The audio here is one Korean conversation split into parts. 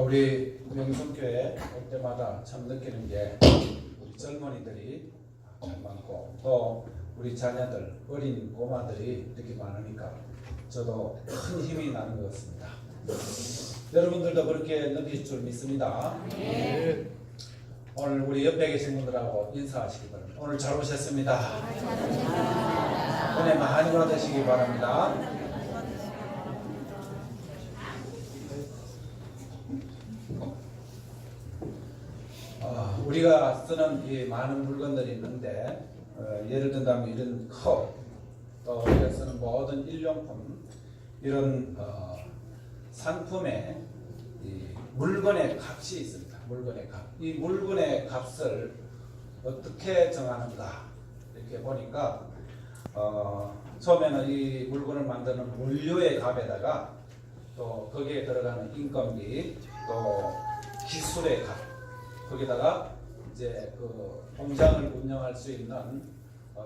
우리 명성교회 올 때마다 참 느끼는 게 우리 젊은이들이 참 많고 또 우리 자녀들 어린 꼬마들이 이렇게 많으니까 저도 큰 힘이 나는 것 같습니다. 여러분들도 그렇게 느끼실 줄 믿습니다. 네. 오늘 우리 옆에 계신 분들하고 인사하시기 바랍니다. 오늘 잘 오셨습니다. 은혜 많이 받으시기 바랍니다. 우리가 쓰는 이 많은 물건들이 있는데 예를 든다면 이런 컵, 또 우리가 쓰는 모든 일용품, 이런 상품에 이 물건의 값이 있습니다. 물건의 값. 이 물건의 값을 어떻게 정하는가 이렇게 보니까 처음에는 이 물건을 만드는 원료의 값에다가 또 거기에 들어가는 인건비, 또 기술의 값, 거기다가 이제 그 공장을 운영할 수 있는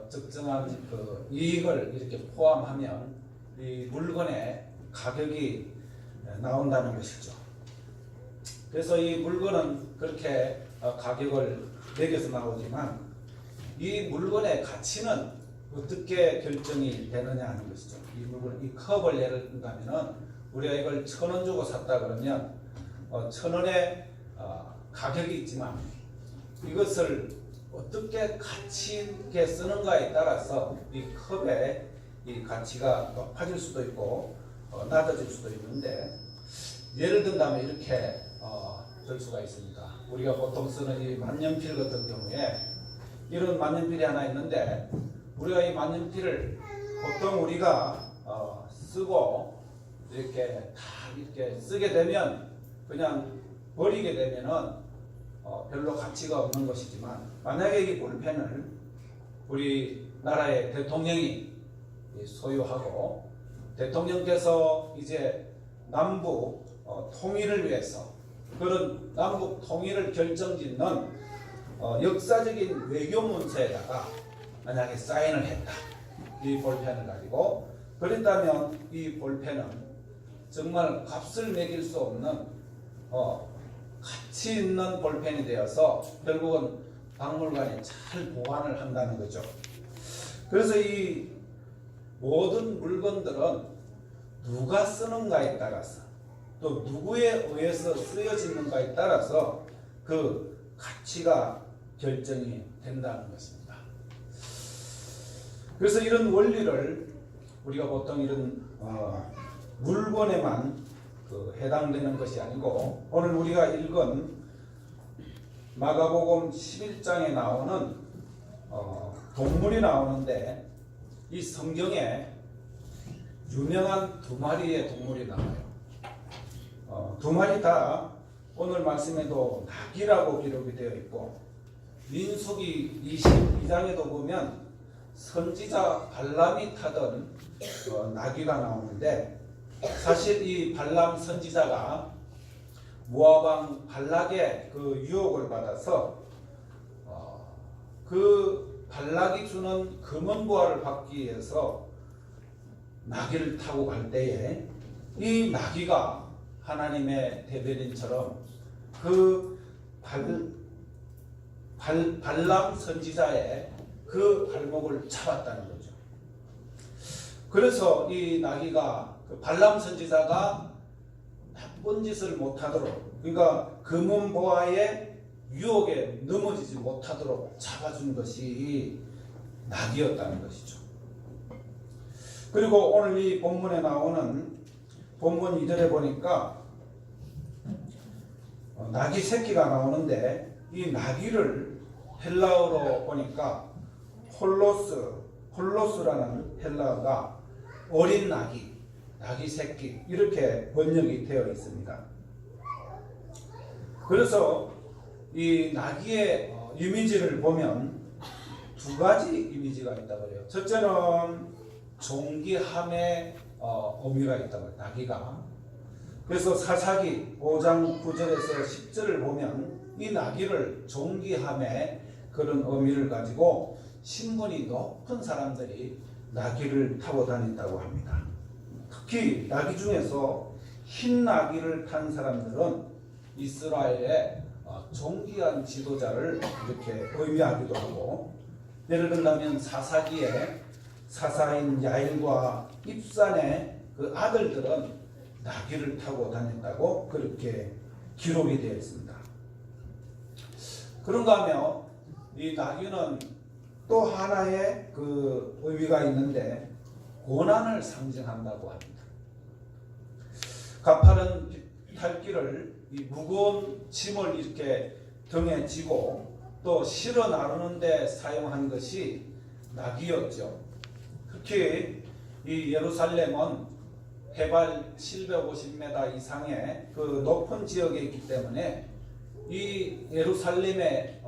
적정한 그 이익을 이렇게 포함하면 이 물건의 가격이 나온다는 것이죠. 그래서 이 물건은 그렇게 가격을 매겨서 나오지만 이 물건의 가치는 어떻게 결정이 되느냐 하는 것이죠. 이 물건, 이 컵을 예를 든다면은 우리가 이걸 1,000원 주고 샀다 그러면 1,000원의 가격이 있지만 이것을 어떻게 가치 있게 쓰는가에 따라서 이 컵의 이 가치가 높아질 수도 있고 낮아질 수도 있는데, 예를 든다면 이렇게 될 수가 있습니다. 우리가 보통 쓰는 이 만년필 같은 경우에 이런 만년필이 하나 있는데, 우리가 이 만년필을 보통 우리가 쓰고 이렇게 다 이렇게 쓰게 되면 그냥 버리게 되면은 별로 가치가 없는 것이지만, 만약에 이 볼펜을 우리나라의 대통령이 소유하고 대통령께서 이제 남북 통일을 위해서 그런 남북 통일을 결정짓는 역사적인 외교 문서에다가 만약에 사인을 했다, 이 볼펜을 가지고, 그랬다면 이 볼펜은 정말 값을 매길 수 없는 가치 있는 볼펜이 되어서 결국은 박물관에 잘 보관을 한다는 거죠. 그래서 이 모든 물건들은 누가 쓰는가에 따라서, 또 누구에 의해서 쓰여지는가에 따라서 그 가치가 결정이 된다는 것입니다. 그래서 이런 원리를 우리가 보통 이런 물건에만 해당되는 것이 아니고, 오늘 우리가 읽은 마가복음 11장에 나오는 동물이 나오는데, 이 성경에 유명한 두 마리의 동물이 나와요. 두 마리 다 오늘 말씀에도 낙이라고 기록이 되어 있고, 민수기 22장에도 보면 선지자 발람이 타던 나귀가 나오는데, 사실 이 발람 선지자가 모압왕 발락의 그 유혹을 받아서 그 발락이 주는 금은 보화를 받기 위해서 나귀를 타고 갈 때에 이 나귀가 하나님의 대변인처럼 그 발람 선지자의 그 발목을 잡았다는 거죠. 그래서 이 나귀가 그 발람 선지자가 나쁜 짓을 못하도록, 그러니까 금은보화의 유혹에 넘어지지 못하도록 잡아준 것이 낙이었다는 것이죠. 그리고 오늘 이 본문에 나오는 본문 2절에 보니까 낙이 새끼가 나오는데, 이 낙이를 헬라어로 보니까 홀로스라는 헬라어가 어린 낙이, 낙이 새끼, 이렇게 번역이 되어 있습니다. 그래서 이 낙이의 이미지를 보면 두 가지 이미지가 있다고 그래요. 첫째는 존귀함의 의미가 있다고 해요, 낙이가. 그래서 사사기 5장 9절에서 10절을 보면 이 낙이를 존귀함의 그런 의미를 가지고 신분이 높은 사람들이 나귀를 타고 다닌다고 합니다. 특히 나귀 중에서 흰 나귀를 탄 사람들은 이스라엘의 존귀한 지도자를 이렇게 의미하기도 하고, 예를 들면 사사기에 사사인 야일과 입산의 그 아들들은 나귀를 타고 다녔다고 그렇게 기록이 되어 있습니다. 그런가 하면 이 나귀는 또 하나의 그 의미가 있는데 고난을 상징한다고 합니다. 가파른 탈길을 이 무거운 짐을 이렇게 등에 지고 또 실어 나르는 데 사용한 것이 나귀였죠. 특히 이 예루살렘은 해발 750m 이상의 그 높은 지역에 있기 때문에 이 예루살렘에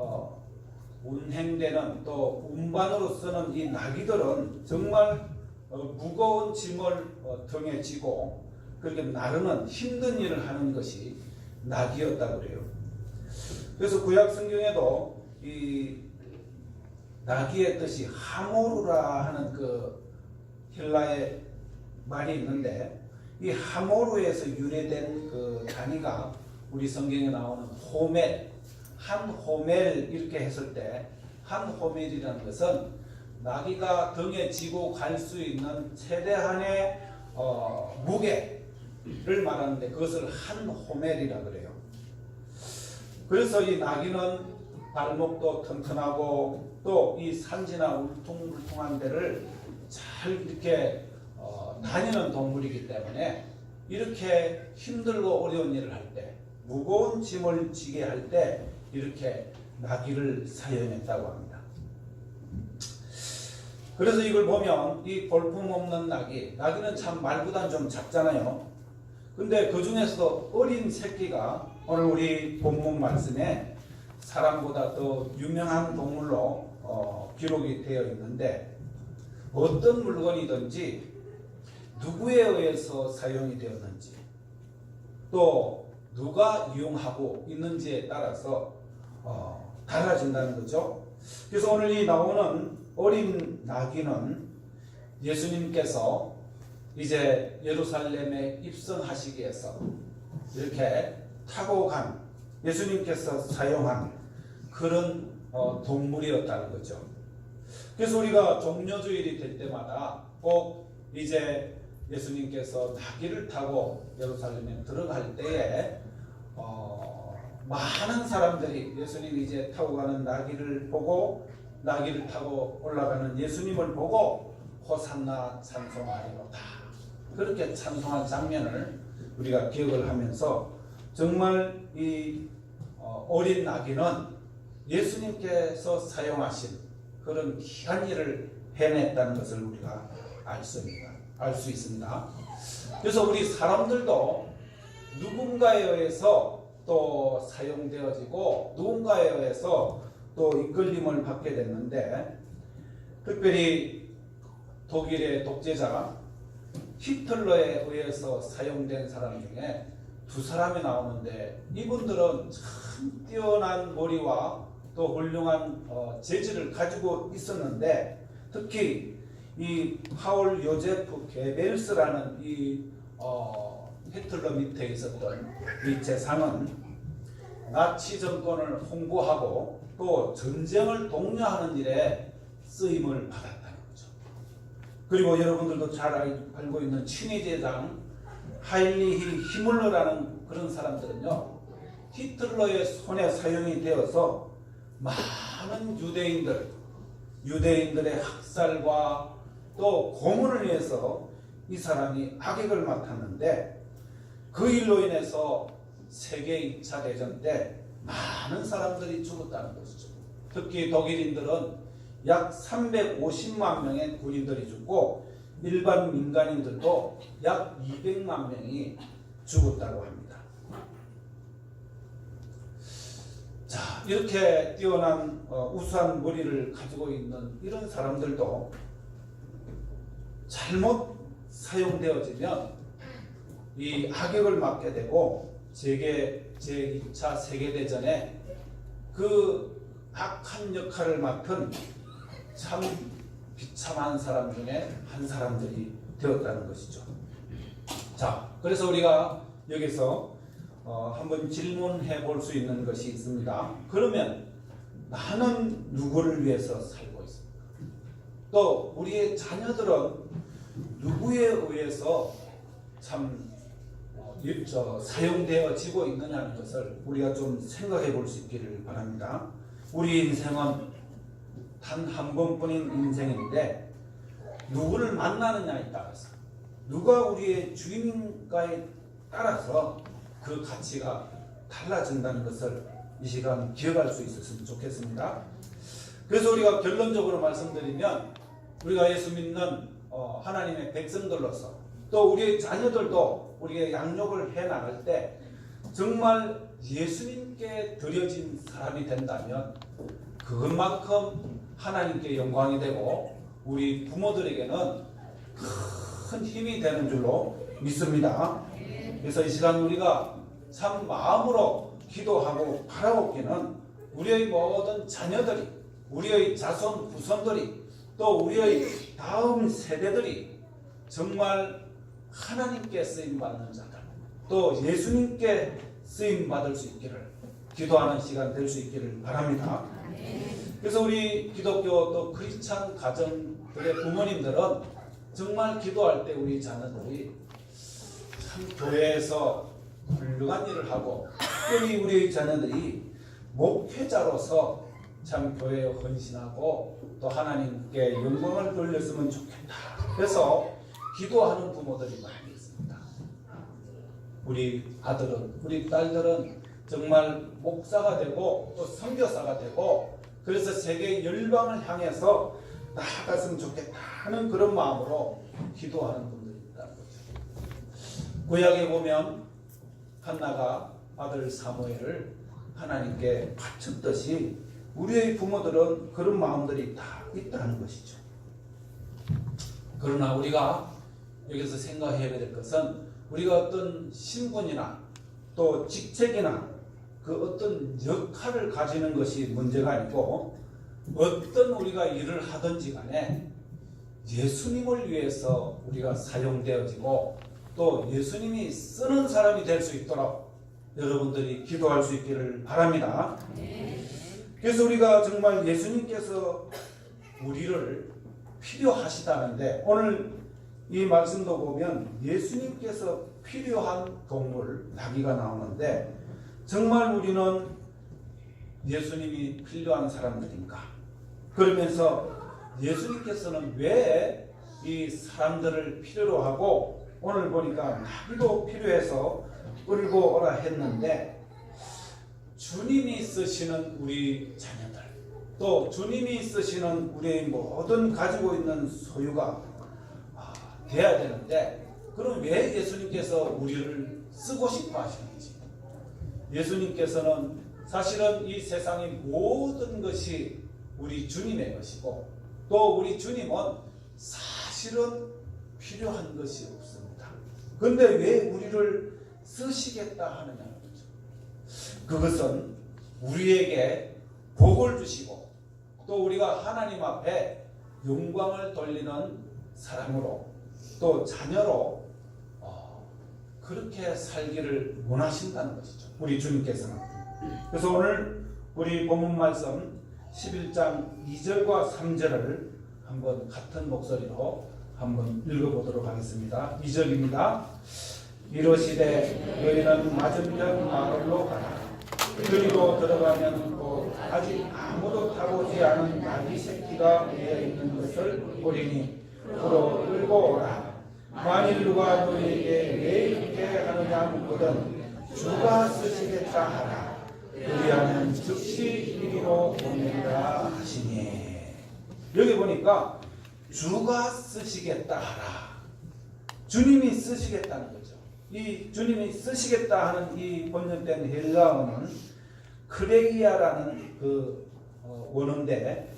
운행되는 또 운반으로 쓰는 이 나귀들은 정말 무거운 짐을 등에 지고 그렇게 나르는 힘든 일을 하는 것이 나귀였다고 그래요. 그래서 구약 성경에도 이 나귀의 뜻이 하모루라 하는 그 헬라의 말이 있는데, 이 하모루에서 유래된 그 단위가 우리 성경에 나오는 호멜, 한 호멜 이렇게 했을 때 한 호멜이라는 것은 나귀가 등에 지고 갈 수 있는 최대한의 무게를 말하는데 그것을 한 호멜이라 그래요. 그래서 이 나귀는 발목도 튼튼하고 또 이 산지나 울퉁불퉁한 데를 잘 이렇게 다니는 동물이기 때문에 이렇게 힘들고 어려운 일을 할 때, 무거운 짐을 지게 할 때 이렇게 나귀를 사용했다고 합니다. 그래서 이걸 보면 이 볼품없는 나귀는 참 말보다는 좀 작잖아요. 근데 그 중에서도 어린 새끼가 오늘 우리 본문 말씀에 사람보다 더 유명한 동물로 기록이 되어 있는데, 어떤 물건이든지 누구에 의해서 사용이 되었는지 또 누가 이용하고 있는지에 따라서 달라진다는 거죠. 그래서 오늘 이 나오는 어린 나귀는 예수님께서 이제 예루살렘에 입성하시기 위해서 이렇게 타고 간, 예수님께서 사용한 그런 동물이었다는 거죠. 그래서 우리가 종려주일이 될 때마다 꼭 이제 예수님께서 나귀를 타고 예루살렘에 들어갈 때에 많은 사람들이 예수님이 이제 타고 가는 나귀를 보고, 나귀를 타고 올라가는 예수님을 보고 호산나 찬송하리로다, 그렇게 찬송한 장면을 우리가 기억을 하면서 정말 이 어린 나귀는 예수님께서 사용하신 그런 귀한 일을 해냈다는 것을 우리가 알 수 있습니다. 그래서 우리 사람들도 누군가에 의해서 또 사용되어지고 누군가에 의해서 또 이끌림을 받게 됐는데, 특별히 독일의 독재자 히틀러에 의해서 사용된 사람 중에 두 사람이 나오는데, 이분들은 참 뛰어난 머리와 또 훌륭한 재질을 가지고 있었는데, 특히 이 파울 요제프 게벨스라는 이 히틀러 밑에 있었던 이 재상은 나치 정권을 홍보하고 또 전쟁을 독려하는 일에 쓰임을 받았다는 거죠. 그리고 여러분들도 잘 알고 있는 친위제장 하일리히 히물러라는 그런 사람들은요, 히틀러의 손에 사용이 되어서 많은 유대인들의 학살과 또 고문을 위해서 이 사람이 악역을 맡았는데, 그 일로 인해서 세계 2차 대전 때 많은 사람들이 죽었다는 것이죠. 특히 독일인들은 약 350만 명의 군인들이 죽고 일반 민간인들도 약 200만 명이 죽었다고 합니다. 자, 이렇게 뛰어난 우수한 머리를 가지고 있는 이런 사람들도 잘못 사용되어지면 이 악역을 맡게 되고 제2차 세계대전에 그 악한 역할을 맡은 참 비참한 사람 중에 한 사람들이 되었다는 것이죠. 자, 그래서 우리가 여기서 한번 질문해 볼 수 있는 것이 있습니다. 그러면 나는 누구를 위해서 살고 있습니까? 또 우리의 자녀들은 누구에 의해서 참 사용되어지고 있느냐는 것을 우리가 좀 생각해 볼 수 있기를 바랍니다. 우리 인생은 단 한 번뿐인 인생인데 누구를 만나느냐에 따라서 누가 우리의 주인인가에 따라서 그 가치가 달라진다는 것을 이 시간 기억할 수 있었으면 좋겠습니다. 그래서 우리가 결론적으로 말씀드리면 우리가 예수 믿는 하나님의 백성들로서 또 우리의 자녀들도 우리의 양육을 해 나갈 때 정말 예수님께 드려진 사람이 된다면 그것만큼 하나님께 영광이 되고 우리 부모들에게는 큰 힘이 되는 줄로 믿습니다. 그래서 이 시간 우리가 참 마음으로 기도하고 바라옵기는 우리의 모든 자녀들이, 우리의 자손 후손들이, 또 우리의 다음 세대들이 정말 하나님께 쓰임받는 자들, 또 예수님께 쓰임받을 수 있기를 기도하는 시간 될 수 있기를 바랍니다. 그래서 우리 기독교 또 크리스찬 가정들의 부모님들은 정말 기도할 때 우리 자녀들이 참 교회에서 훌륭한 일을 하고 특별히 우리 자녀들이 목회자로서 참 교회에 헌신하고 또 하나님께 영광을 돌렸으면 좋겠다. 그래서 기도하는 부모들이 많이 있습니다. 우리 아들은, 우리 딸들은 정말 목사가 되고 또 선교사가 되고 그래서 세계 열방을 향해서 나아갔으면 좋겠다 하는 그런 마음으로 기도하는 분들이 있다는 거죠. 구약에 보면 한나가 아들 사무엘을 하나님께 바쳤듯이 우리의 부모들은 그런 마음들이 다 있다는 것이죠. 그러나 우리가 여기서 생각해야 될 것은 우리가 어떤 신분이나 또 직책이나 그 어떤 역할을 가지는 것이 문제가 아니고 어떤 우리가 일을 하든지 간에 예수님을 위해서 우리가 사용되어지고 또 예수님이 쓰는 사람이 될 수 있도록 여러분들이 기도할 수 있기를 바랍니다. 그래서 우리가 정말 예수님께서 우리를 필요하시다는데 오늘 이 말씀도 보면 예수님께서 필요한 동물 나귀가 나오는데 정말 우리는 예수님이 필요한 사람들인가? 그러면서 예수님께서는 왜 이 사람들을 필요로 하고 오늘 보니까 나귀도 필요해서 끌고 오라 했는데 주님이 쓰시는 우리 자녀들 또 주님이 쓰시는 우리의 모든 가지고 있는 소유가 돼야 되는데 그럼 왜 예수님께서 우리를 쓰고 싶어 하시는지 예수님께서는 사실은 이 세상의 모든 것이 우리 주님의 것이고 또 우리 주님은 사실은 필요한 것이 없습니다. 그런데 왜 우리를 쓰시겠다 하느냐는 거죠. 그것은 우리에게 복을 주시고 또 우리가 하나님 앞에 영광을 돌리는 사람으로 또 자녀로 그렇게 살기를 원하신다는 것이죠. 우리 주님께서는. 그래서 오늘 우리 본문 말씀 11장 2절과 3절을 한번 같은 목소리로 한번 읽어보도록 하겠습니다. 2절입니다. 이르시되 너희는 맞은편 마을로 가라. 그리고 들어가면 곧 아직 아무도 타보지 않은 나귀 새끼가 매여 있는 것을 보리니 그로 끌고 오라. 만일 누가 너희에게 왜 이렇게 하느냐 묻거든 주가 쓰시겠다 하라. 그리하면 즉시 이리로 보내리라 하시니. 여기 보니까 주가 쓰시겠다 하라. 주님이 쓰시겠다는 거죠. 이 주님이 쓰시겠다 하는 이 번역된 헬라어는 크레기아라는 그 원어인데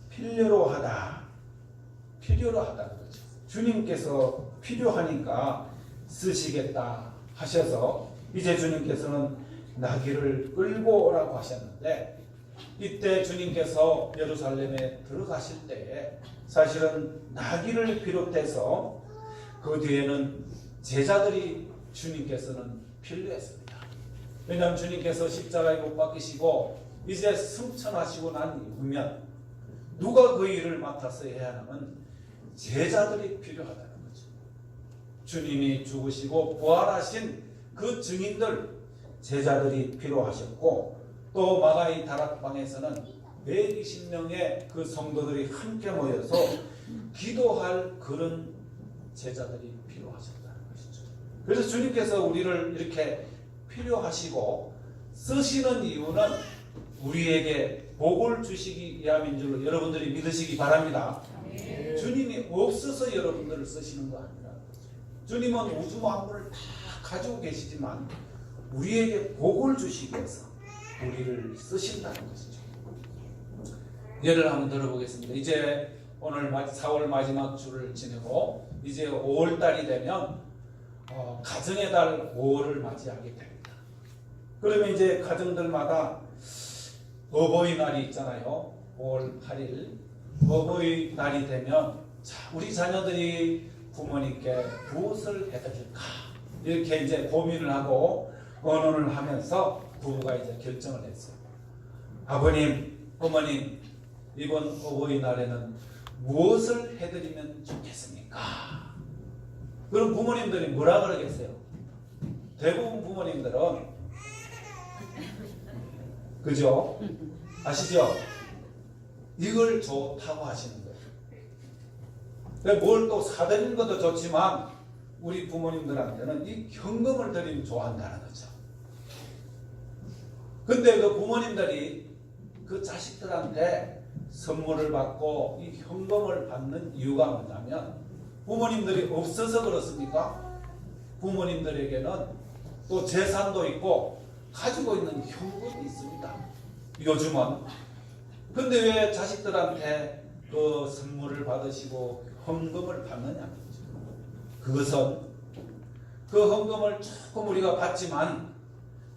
필요로 하다는 거죠. 주님께서 필요하니까 쓰시겠다 하셔서 이제 주님께서는 나귀를 끌고 오라고 하셨는데 이때 주님께서 예루살렘에 들어가실 때에 사실은 나귀를 비롯해서 그 뒤에는 제자들이 주님께서는 필요했습니다. 왜냐하면 주님께서 십자가에 못 박히시고 이제 승천하시고 난 이후면 누가 그 일을 맡아서 해야 하냐면 제자들이 필요하다는 거죠. 주님이 죽으시고 부활하신 그 증인들, 제자들이 필요하셨고, 또 마가의 다락방에서는 120명의 그 성도들이 함께 모여서 기도할 그런 제자들이 필요하셨다는 것이죠. 그래서 주님께서 우리를 이렇게 필요하시고 쓰시는 이유는 우리에게 복을 주시기 위함인 줄로 여러분들이 믿으시기 바랍니다. 주님이 없어서 여러분들을 쓰시는 거 아니라, 주님은 우주 만물을 다 가지고 계시지만 우리에게 복을 주시기 위해서 우리를 쓰신다는 것이죠. 예를 한번 들어보겠습니다. 이제 오늘 4월 마지막 주를 지내고 이제 5월달이 되면 가정의 달 5월을 맞이하게 됩니다. 그러면 이제 가정들마다 어버이날이 있잖아요. 5월 8일 어버이날이 되면 우리 자녀들이 부모님께 무엇을 해드릴까 이렇게 이제 고민을 하고 언언을 하면서 부부가 이제 결정을 했어요. 아버님, 어머님, 이번 어버이날에는 무엇을 해드리면 좋겠습니까? 그럼 부모님들이 뭐라 그러겠어요? 대부분 부모님들은 그죠? 아시죠? 이걸 좋다고 하시는 거예요. 뭘 또 사드리는 것도 좋지만 우리 부모님들한테는 이 현금을 드리면 좋아한다는 거죠. 근데 그 부모님들이 그 자식들한테 선물을 받고 이 현금을 받는 이유가 뭐냐면 부모님들이 없어서 그렇습니까? 부모님들에게는 또 재산도 있고 가지고 있는 현금이 있습니다. 요즘은. 근데 왜 자식들한테 그 선물을 받으시고 헌금을 받느냐? 그것은 그 헌금을 조금 우리가 받지만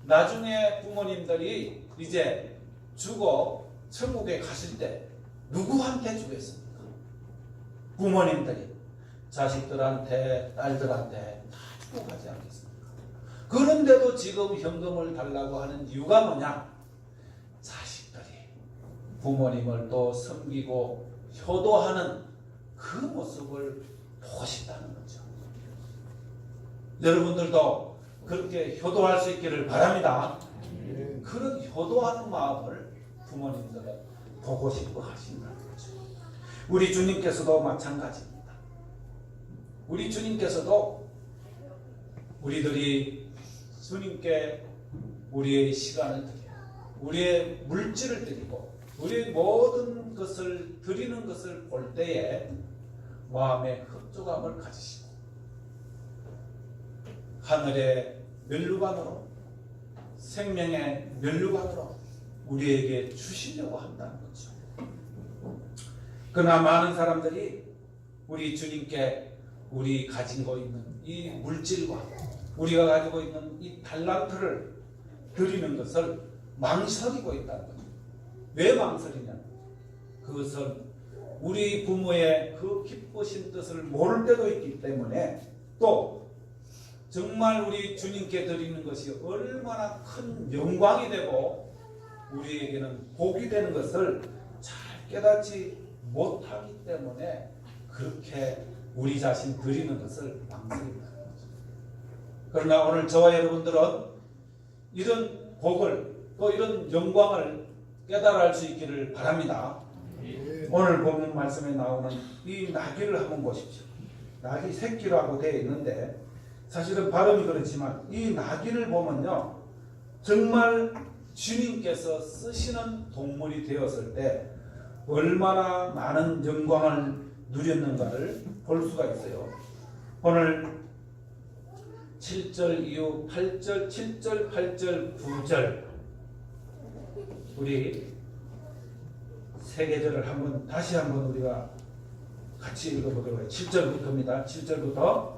나중에 부모님들이 이제 죽어 천국에 가실 때 누구한테 주겠습니까? 부모님들이 자식들한테, 딸들한테 다 주고 가지 않겠습니까? 그런데도 지금 현금을 달라고 하는 이유가 뭐냐? 자식들이 부모님을 또 섬기고 효도하는 그 모습을 보고 싶다는 거죠. 여러분들도 그렇게 효도할 수 있기를 바랍니다. 그런 효도하는 마음을 부모님들은 보고 싶어 하신다는 거죠. 우리 주님께서도 마찬가지입니다. 우리 주님께서도 우리들이 주님께 우리의 시간을 드리고 우리의 물질을 드리고 우리의 모든 것을 드리는 것을 볼 때에 마음의 흡족함을 가지시고 하늘의 면류관으로 생명의 면류관으로 우리에게 주시려고 한다는 거죠. 그러나 많은 사람들이 우리 주님께 우리 가지고 있는 이 물질과 우리가 가지고 있는 이 달란트를 드리는 것을 망설이고 있다는 거죠. 왜 망설이냐? 그것은 우리 부모의 그 기쁘신 뜻을 모를 때도 있기 때문에 또 정말 우리 주님께 드리는 것이 얼마나 큰 영광이 되고 우리에게는 복이 되는 것을 잘 깨닫지 못하기 때문에 그렇게 우리 자신 드리는 것을 망설인다는 거죠. 그러나 오늘 저와 여러분들은 이런 복을 또 이런 영광을 깨달을 수 있기를 바랍니다. 오늘 본문 말씀에 나오는 이 나귀를 한번 보십시오. 나귀 새끼라고 되어 있는데 사실은 발음이 그렇지만 이 나귀를 보면요 정말 주님께서 쓰시는 동물이 되었을 때 얼마나 많은 영광을 누렸는가를 볼 수가 있어요. 오늘 7절 이후 8절, 7절, 8절, 9절 우리 세 계절을 다시 한번 우리가 같이 읽어보도록 해요. 7절부터입니다. 7절부터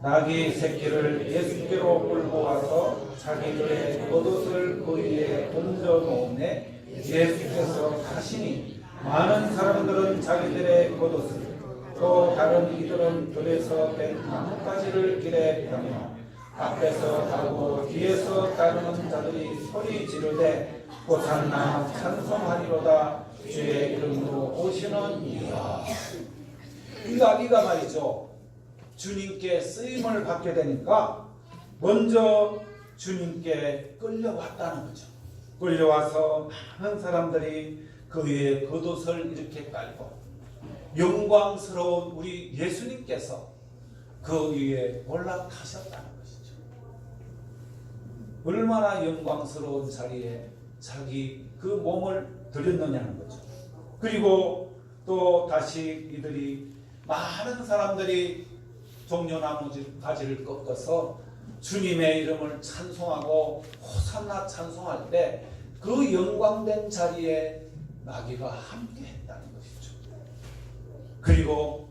나귀 새끼를 예수께로 끌고 와서 자기들의 겉옷을 그 위에 얹어 놓음에 예수께서 가시니 많은 사람들은 자기들의 겉옷을 또 다른 이들은 들에서 뺀 나뭇가지를 길에 펴며 앞에서 가고 뒤에서 따르는 자들이 소리 지르되 호산나 찬송하리로다 주의 이름으로 오시는 이라. 이 아기가 말이죠, 주님께 쓰임을 받게 되니까 먼저 주님께 끌려왔다는 거죠. 끌려와서 많은 사람들이 그 위에 겉옷을 이렇게 깔고 영광스러운 우리 예수님께서 그 위에 올라타셨다는 것이죠. 얼마나 영광스러운 자리에 자기 그 몸을 드렸느냐는 거죠. 그리고 또 다시 이들이 많은 사람들이 종려나무 가지를 꺾어서 주님의 이름을 찬송하고 호산나 찬송할 때 그 영광된 자리에 마귀가 함께 했다는 것이죠. 그리고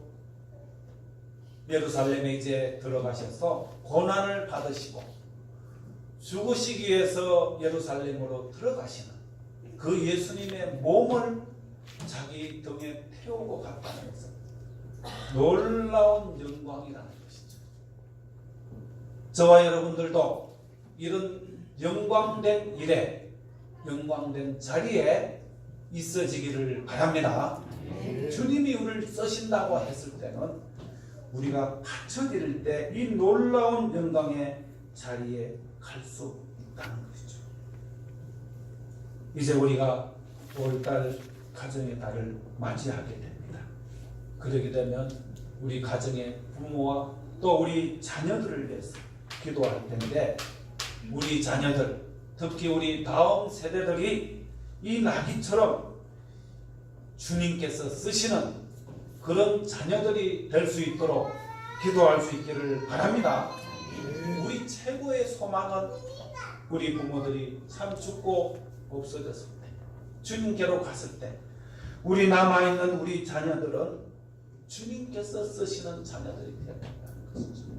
예루살렘에 이제 들어가셔서 고난을 받으시고 죽으시기 위해서 예루살렘으로 들어가시는 그 예수님의 몸을 자기 등에 태우고 갔다는 것은 놀라운 영광이라는 것이죠. 저와 여러분들도 이런 영광된 일에, 영광된 자리에 있어지기를 바랍니다. 주님이 우리를 쓰신다고 했을 때는 우리가 받쳐드릴 때 이 놀라운 영광의 자리에 갈 수 있다는 것이죠. 이제 우리가 5월달 가정의 달을 맞이하게 됩니다. 그러게 되면 우리 가정의 부모와 또 우리 자녀들을 위해서 기도할 텐데, 우리 자녀들, 특히 우리 다음 세대들이 이 나귀처럼 주님께서 쓰시는 그런 자녀들이 될 수 있도록 기도할 수 있기를 바랍니다. 우리 최고의 소망은 우리 부모들이 참 죽고 없어졌을 때, 주님께로 갔을 때 우리 남아있는 우리 자녀들은 주님께서 쓰시는 자녀들이 되어야 된다는 것이죠.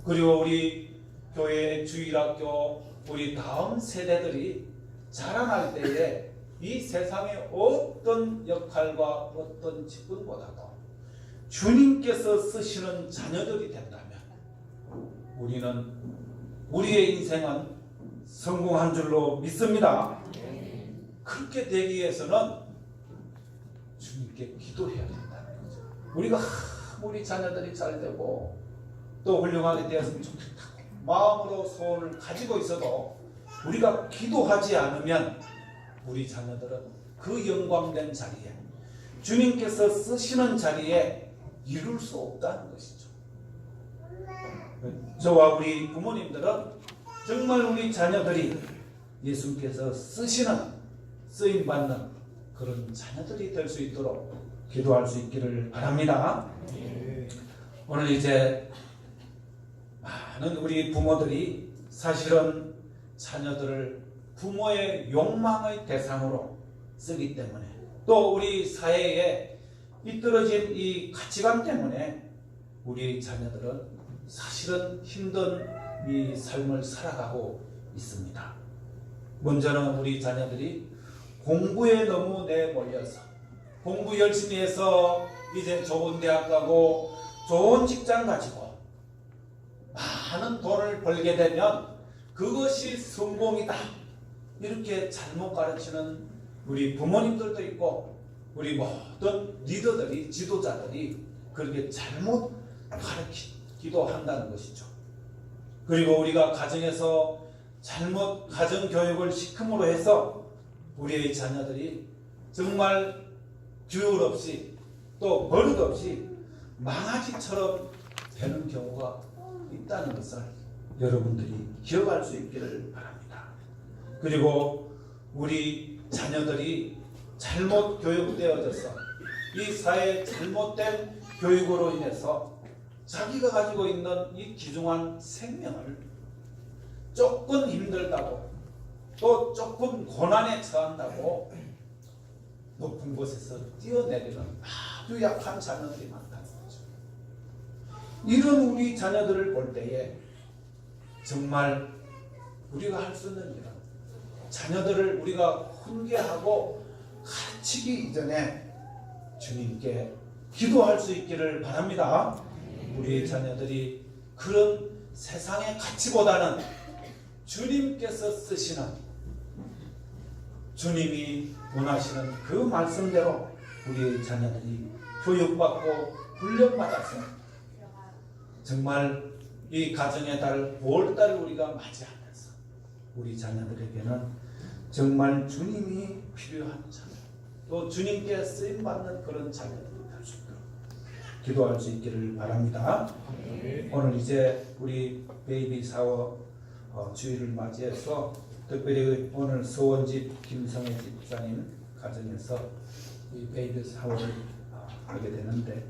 그리고 우리 교회 주일학교 우리 다음 세대들이 자라날 때에 이 세상의 어떤 역할과 어떤 직분보다도 주님께서 쓰시는 자녀들이 된다면 우리는, 우리의 인생은 성공한 줄로 믿습니다. 그렇게 되기 위해서는 주님께 기도해야 된다는 거죠. 우리가 우리 자녀들이 잘 되고 또 훌륭하게 되었으면 좋겠다 마음으로 소원을 가지고 있어도 우리가 기도하지 않으면 우리 자녀들은 그 영광된 자리에, 주님께서 쓰시는 자리에 이룰 수 없다는 것이죠. 저와 우리 부모님들은 정말 우리 자녀들이 예수님께서 쓰시는, 쓰임받는 그런 자녀들이 될 수 있도록 기도할 수 있기를 바랍니다. 오늘 이제 많은 우리 부모들이 사실은 자녀들을 부모의 욕망의 대상으로 쓰기 때문에, 또 우리 사회에 삐뚤어진 이 가치관 때문에 우리 자녀들은 사실은 힘든 이 삶을 살아가고 있습니다. 먼저는 우리 자녀들이 공부에 너무 내몰려서 공부 열심히 해서 이제 좋은 대학 가고 좋은 직장 가지고 많은 돈을 벌게 되면 그것이 성공이다, 이렇게 잘못 가르치는 우리 부모님들도 있고 우리 모든 리더들이, 지도자들이 그렇게 잘못 가르치기도 한다는 것이죠. 그리고 우리가 가정에서 잘못 가정교육을 시킴으로 해서 우리의 자녀들이 정말 규율 없이 또 버릇 없이 망아지처럼 되는 경우가 있다는 것을 여러분들이 기억할 수 있기를 바랍니다. 그리고 우리 자녀들이 잘못 교육되어져서 이 사회의 잘못된 교육으로 인해서 자기가 가지고 있는 이 귀중한 생명을 조금 힘들다고 또 조금 고난에 처한다고 높은 곳에서 뛰어내리는 아주 약한 자녀들이 많다는 거죠. 이런 우리 자녀들을 볼 때에 정말 우리가 할 수 있는 일은 자녀들을 우리가 훈계하고 가르치기 이전에 주님께 기도할 수 있기를 바랍니다. 우리 자녀들이 그런 세상의 가치보다는 주님께서 쓰시는, 주님이 원하시는 그 말씀대로 우리의 자녀들이 교육받고 훈련받아서 정말 이 가정의 달 5월달을 우리가 맞이하면서 우리 자녀들에게는 정말 주님이 필요한 자녀, 또 주님께 쓰임받는 그런 자녀들이 될 수 있도록 기도할 수 있기를 바랍니다. 오늘 이제 우리 베이비 샤워 주일을 맞이해서 특별히 오늘 서원집 김성애 집사님 가정에서 이 베이비 샤워를 하게 되는데,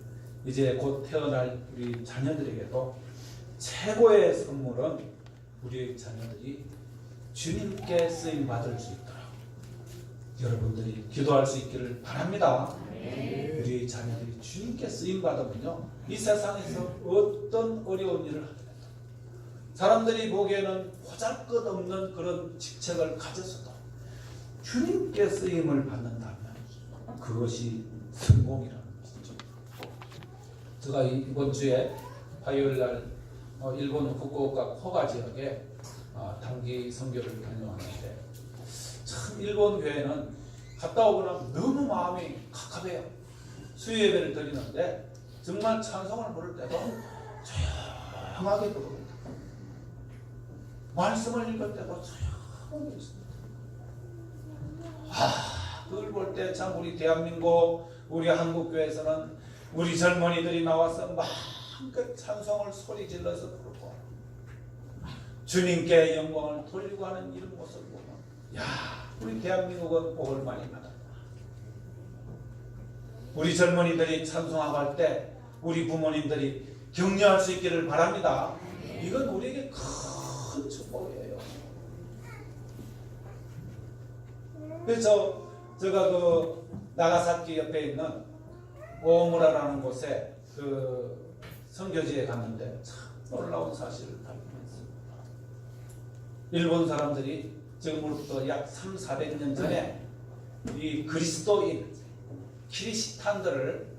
이제 곧 태어날 우리 자녀들에게도 최고의 선물은 우리 자녀들이 주님께 쓰임 받을 수 있도록 여러분들이 기도할 수 있기를 바랍니다. 우리 자녀들이 주님께 쓰임 받으면요, 이 세상에서 어떤 어려운 일을 하더라도 사람들이 보기에는 보잘것없는 그런 직책을 가졌어도 주님께 쓰임을 받는다면 그것이 성공이라는 것이죠. 제가 이번 주에 화요일날 일본 후쿠오카 코가 지역에 단기 선교를 다녀왔는데, 참 일본 교회는 갔다 오고 나면 너무 마음이 갑갑해요. 수요 예배를 드리는데 정말 찬송을 부를 때도 조용하게 부릅니다. 말씀을 읽을 때도 조용하게 있습니다. 그걸 볼 때 참 우리 대한민국, 우리 한국교회에서는 우리 젊은이들이 나와서 마음껏 찬송을 소리 질러서 부르고 주님께 영광을 돌리고 하는 이런 모습을 보면, 야, 우리 대한민국은 복을 많이 받았다. 우리 젊은이들이 찬송하고 할 때 우리 부모님들이 격려할 수 있기를 바랍니다. 이건 우리에게 큰 축복이에요. 그래서 제가 그 나가사키 옆에 있는 오무라라는 곳에 그 선교지에 갔는데 참 놀라운 사실을 발견했습니다. 일본 사람들이 지금으로부터 약 300~400년 전에 이 그리스도인 키리스탄들을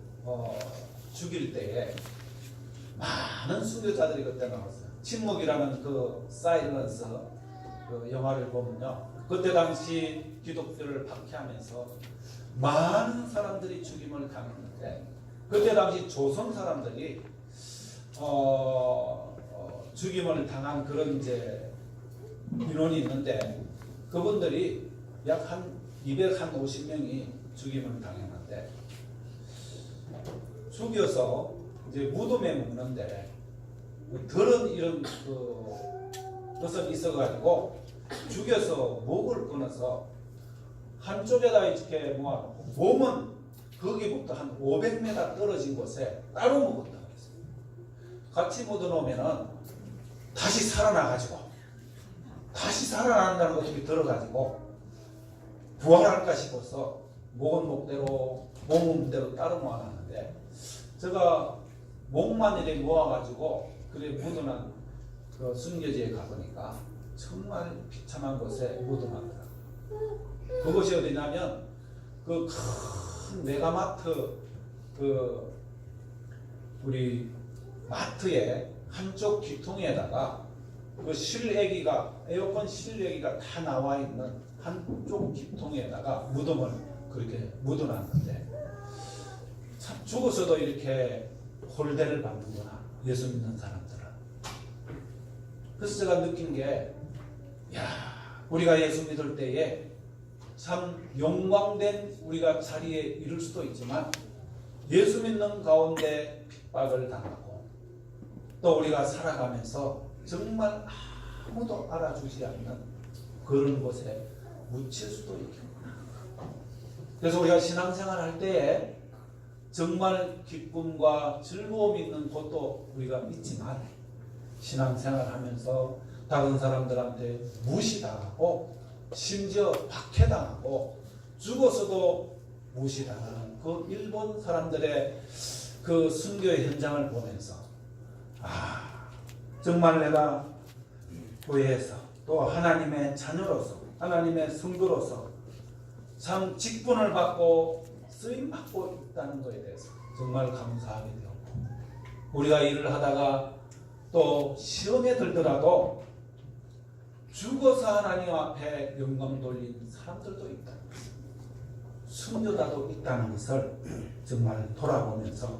죽일 때에 많은 순교자들이 그때 나왔어요. 침묵이라는 그 사일런스 그 영화를 보면요, 그때 당시 기독교를 박해하면서 많은 사람들이 죽임을 당했는데, 그때 당시 조선 사람들이 죽임을 당한 그런 이제 인원이 있는데, 그분들이 약 한 250명이 죽임을 당했는데, 죽여서 이제 무덤에 묻는데 더러운 이런 것은 있어가지고 죽여서 목을 끊어서 한쪽에다 이렇게 모아놓고 몸은 거기부터 한 500m 떨어진 곳에 따로 묻었다고 했어요. 같이 묻어놓으면은 다시 살아나가지고, 다시 살아난다는 것들이 들어가지고 부활할까 싶어서 목은 목대로 몸은 몸대로 따로 모아놨는데, 제가 목만 이렇게 모아가지고 그래 묻어난 그 순교지에 가보니까 정말 비참한 곳에 묻어놨더라고요. 그것이 어디냐면 그 큰 메가마트, 그 우리 마트의 한쪽 귀퉁이에다가 그 실외기가, 에어컨 실외기가 다 나와 있는 한쪽 귀퉁이에다가 무덤을 그렇게 묻어놨는데, 참 죽어서도 이렇게 홀대를 받는구나, 예수 믿는 사람들은. 그래서 제가 느낀 게, 야, 우리가 예수 믿을 때에 참 영광된 우리가 자리에 이를 수도 있지만, 예수 믿는 가운데 핍박을 당하고 또 우리가 살아가면서 정말 아무도 알아주지 않는 그런 곳에 묻힐 수도 있겠구나. 그래서 우리가 신앙생활 할 때에 정말 기쁨과 즐거움이 있는 곳도 우리가 있지만, 신앙생활 하면서 다른 사람들한테 무시당하고 심지어 박해당하고 죽어서도 무시당하는 그 일본 사람들의 그 순교의 현장을 보면서, 정말 내가 교회에서 또 하나님의 자녀로서, 하나님의 성도로서 참 직분을 받고 쓰임받고 있다는 것에 대해서 정말 감사하게 되었고, 우리가 일을 하다가 또 시험에 들더라도 죽어서 하나님 앞에 영광 돌린 사람들도 있다는 것을, 순교자도 있다는 것을 정말 돌아보면서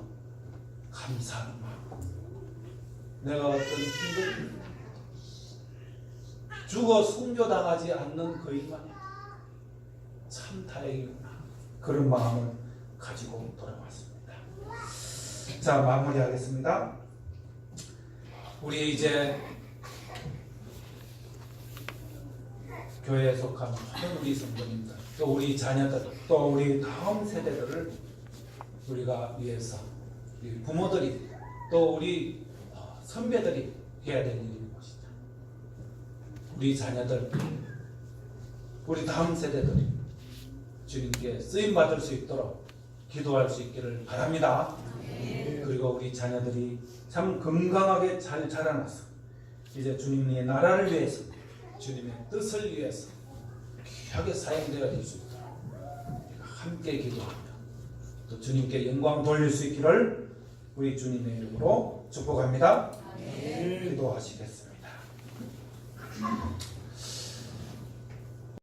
감사하는 마음. 내가 어떤 힘든 죽어 순교당하지 않는 그일만 참 다행이구나, 그런 마음을 가지고 돌아왔습니다. 자, 마무리하겠습니다. 우리 이제 교회에 속한 모든 우리 성도님들, 또 우리 자녀들, 또 우리 다음 세대들을 우리가 위해서 우리 부모들이 또 우리 선배들이 해야 될 일인 것이다. 우리 자녀들, 우리 다음 세대들이 주님께 쓰임받을 수 있도록 기도할 수 있기를 바랍니다. 그리고 우리 자녀들이 참 건강하게 잘 자라나서 이제 주님의 나라를 위해서, 주님의 뜻을 위해서 귀하게 사용되어야 될 수 있도록 우리가 함께 기도하며 또 주님께 영광 돌릴 수 있기를 우리 주님의 이름으로 축복합니다. 기도하시겠습니다.